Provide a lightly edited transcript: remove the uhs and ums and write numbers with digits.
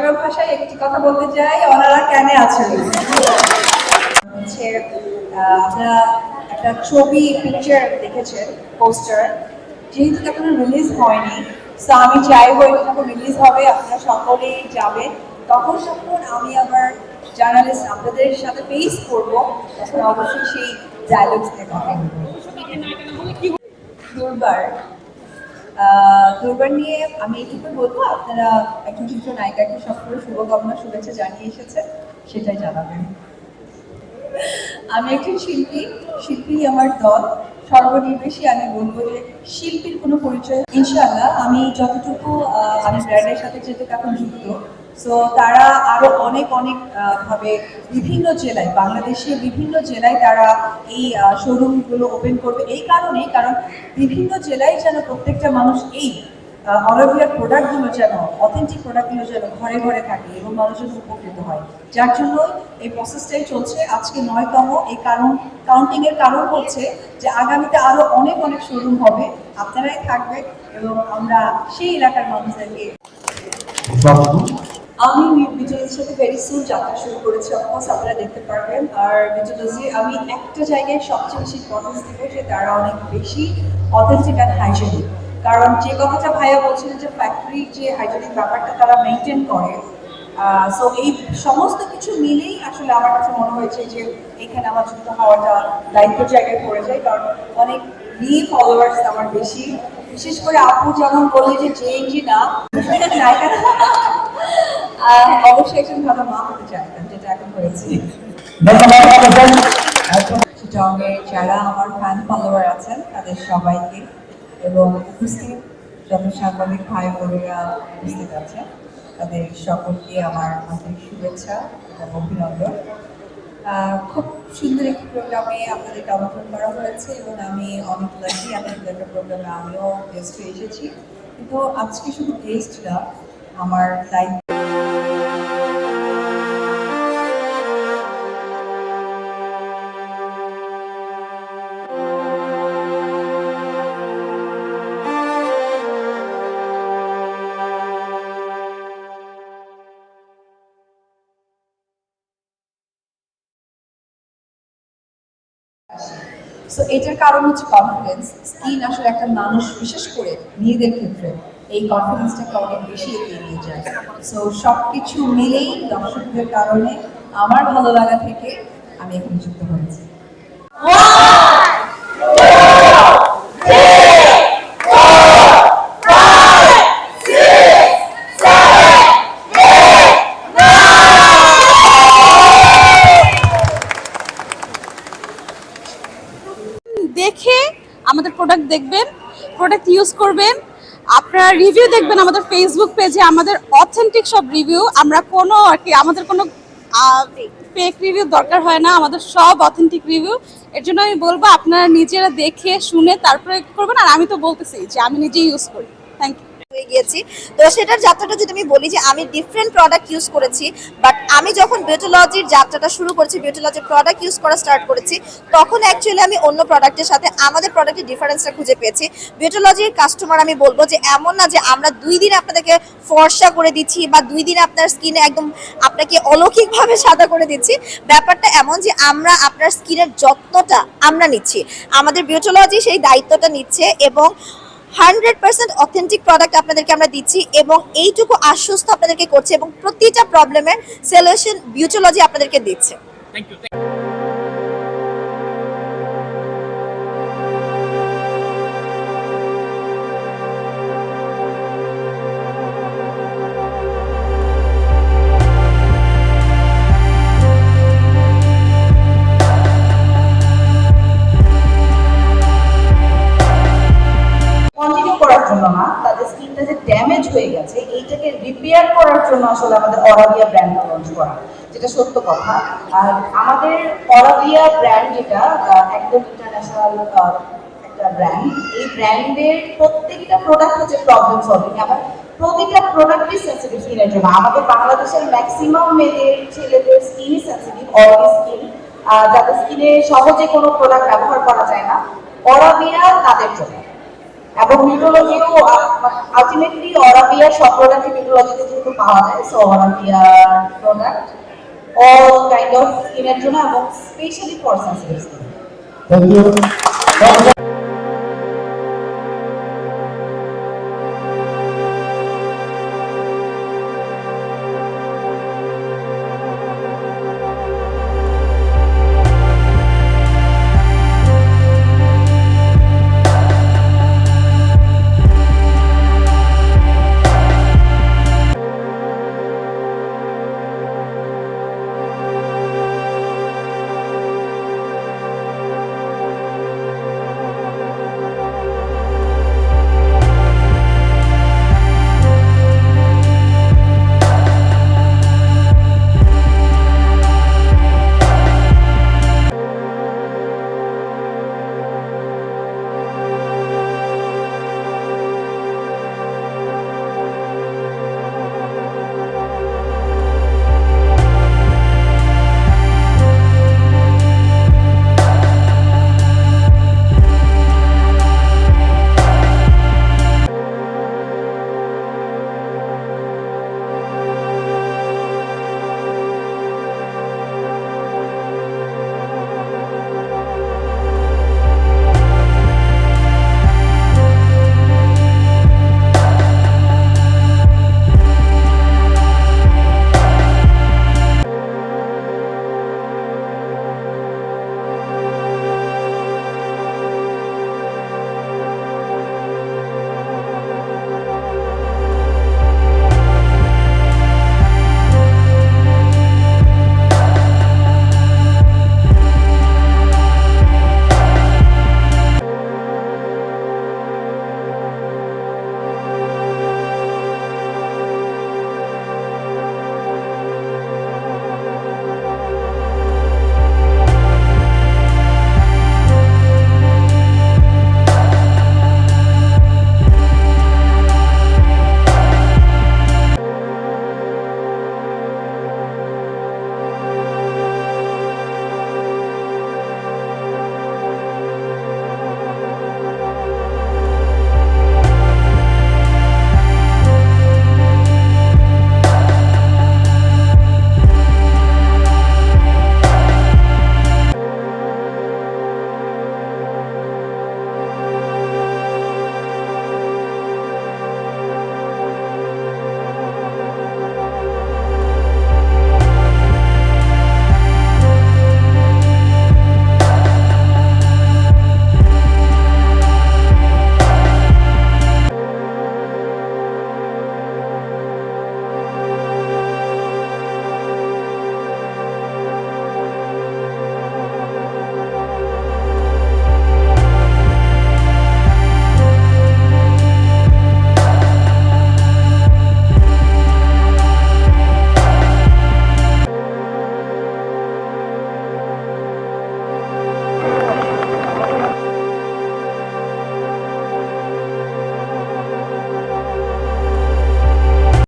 চট্টগ্রাম ভাষায় একটি কথা বলতে চাই, ওনারা কেন আছেন হচ্ছে আপনারা একটা ছবি পিকচার দেখেছেন, পোস্টার, যেহেতু এখনো রিলিজ হয়নি, তো আমি চাইবো এটা যখন রিলিজ হবে আপনারা সকলেই যাবেন। তখন আমি আবার জার্নালিস্ট আপনাদের সাথে ফেস করবো, তখন অবশ্যই সেই ডায়লগস নিয়ে কথা বলবো। দুর্বার দুর্বার নিয়ে আমি এইটুকু বলবো, আপনারা একজন চিত্রনায়িকাকে সবসময় শুভকামনা শুভেচ্ছা জানিয়ে এসেছে, সেটাই জানাবেন। আমি একজন শিল্পী, শিল্পী আমার দল। সর্বনির্বেশী আমি বলবো যে শিল্পীর কোনো পরিচয় ইনশাআল্লাহ আমি যতটুকু আমি ব্র্যান্ডের সাথে যেহেতু এখন যুক্ত, সো তারা আরো অনেক অনেক ভাবে বিভিন্ন জেলায়, বাংলাদেশের বিভিন্ন জেলায় তারা এই শোরুমগুলো ওপেন করবে। এই কারণেই, কারণ বিভিন্ন জেলায় যেন প্রত্যেকটা মানুষ এই অরবিয়ার প্রোডাক্টগুলো যেন, অথেন্টিক প্রোডাক্টগুলো যেন ঘরে ঘরে থাকে এবং মানুষজন উপকৃত হয়, যার জন্য এই প্রসেসটাই চলছে। আজকে 9তম, এই কাউন্টিং এর কারণ হচ্ছে যে আগামীতে আরো অনেক অনেক শোরুম হবে, আপনারাই থাকবে এবং আমরা সেই এলাকার মানুষদেরকে। আমি বিজয়ের সাথে ভেরি সুন যাত্রা শুরু করেছি, অফকোর্স আপনারা দেখতে পারবেন। আর বিজয়জি আমি একটা জায়গায় সবচেয়ে বেশি ইম্পর্টেন্স দিব যে তারা অনেক বেশি অথেন্টিক অ্যান্ড হাইজেনিক। কারণ যে কথাটা ভাইয়া বলছিলেন যে ফ্যাক্টরির যে হাইজেনিক ব্যাপারটা তারা মেনটেন করে, সো এই সমস্ত কিছু মিলেই আসলে আমার কাছে মনে হয়েছে যে এখানে আমার যুক্ত হওয়াটা দায়িত্বের জায়গায় পড়ে যায়। কারণ অনেক নিয়ে ফলোয়ার্স আমার বেশি, বিশেষ করে আপু যেমন বললে যে জেএনজি না নায়িকা, অবশ্যই একজন ভালো মা হতে চাইতাম, যেটা এখন হয়েছে। চিটংয়ে যারা আমার ফ্যান ফলোয়ার আছেন তাদের সবাইকে এবং উপস্থিত যত সাংবাদিক ভাই বোনেরা উপস্থিত আছেন তাদের সকলকে আমার আন্তরিক শুভেচ্ছা এবং অভিনন্দন। খুব সুন্দর একটি প্রোগ্রামে আপনাদেরকে আমন্ত্রণ করা হয়েছে এবং আমি অনেক লাকি আপনাদের একটা প্রোগ্রামে আমিও গেস্ট হয়ে এসেছি। কিন্তু আজকে শুধু গেস্ট না, আমার দায়িত্ব। সো এটার কারণ হচ্ছে কনফিডেন্স। স্কিন আসলে একটা মানুষ, বিশেষ করে মেয়েদের ক্ষেত্রে এই কনফিডেন্সটাকে অনেক বেশি এগিয়ে নিয়ে যায়। সো সব কিছু মিলেই দর্শকদের কারণে আমার ভালো লাগা থেকে আমি এখানে যুক্ত হয়েছি। দেখে আমাদের প্রোডাক্ট দেখবেন, প্রোডাক্ট ইউজ করবেন, আপনারা রিভিউ দেখবেন আমাদের ফেসবুক পেজে, আমাদের অথেন্টিক সব রিভিউ। আমরা কোনো আর কি আমাদের কোনো ফেক রিভিউ দরকার হয় না, আমাদের সব অথেন্টিক রিভিউ। এর জন্য আমি বলবো আপনারা নিজেরা দেখে শুনে তারপরে করবেন। আর আমি তো বলতেছি যে আমি নিজে ইউজ করি। Thank you. হয়ে গিয়েছি, তো সেটার যাত্রাটা যদি আমি বলি যে আমি ডিফারেন্ট প্রোডাক্ট ইউজ করেছি, বাট আমি যখন বিউটিলজির যাত্রাটা শুরু করেছি, বিউটিলজির প্রোডাক্ট ইউজ করা স্টার্ট করেছি, তখন অ্যাকচুয়ালি আমি অন্য প্রোডাক্টের সাথে আমাদের প্রোডাক্টের ডিফারেন্সটা খুঁজে পেয়েছি। বিউটিলজির কাস্টমার আমি বলবো যে এমন না যে আমরা 2 দিনে আপনাদেরকে ফর্সা করে দিচ্ছি বা 2 দিনে আপনার স্কিনে একদম আপনাকে অলৌকিকভাবে সাদা করে দিচ্ছি। ব্যাপারটা এমন যে আমরা আপনার স্কিনের যত্নটা আমরা নিচ্ছি, আমাদের বিউটিলজি সেই দায়িত্বটা নিচ্ছে এবং 100% অথেন্টিক প্রোডাক্ট আপনাদেরকে আমরা দিচ্ছি এবং এইটুকু আশ্বস্ত আপনাদেরকে করছে এবং প্রতিটা প্রবলেমের সলিউশন বিউটিলজি আপনাদেরকে দিচ্ছে। Thank you. না, তাদের স্কিনটা যে ড্যামেজ হয়ে গেছে এইটাকে রিপেয়ার করার জন্য আসলে আমাদের অরাবিয়া ব্র্যান্ডটা লঞ্চ করা, যেটা সত্য কথা। আর আমাদের অরাবিয়া ব্র্যান্ড যেটা একদম ইন্টারন্যাশনাল একটা ব্র্যান্ড, এই ব্র্যান্ডের প্রত্যেকটা প্রোডাক্ট হচ্ছে প্রবলেম সলভিং এবং প্রতিটা প্রোডাক্টই সেন্সিটিভ স্কিনের জন্য। আমাদের বাংলাদেশের ম্যাক্সিমাম মেয়েদের, ছেলেদের স্কিনই সেন্সিটিভ, অয়েলি স্কিন, যাদের স্কিনে সহজে কোনো প্রোডাক্ট ব্যবহার করা যায় না, অরাবিয়া তাদের জন্য। এবং নিউট্রোলজিও আলটিমেটলি অরাবিয়া সব প্রোডাক্টই নিউট্রোলজিতে যেহেতু পাওয়া যায়, সো অরাবিয়ার প্রোডাক্ট অল কাইন্ড অফ স্কিনের জন্য এবং specially for sensitive skin. Thank you.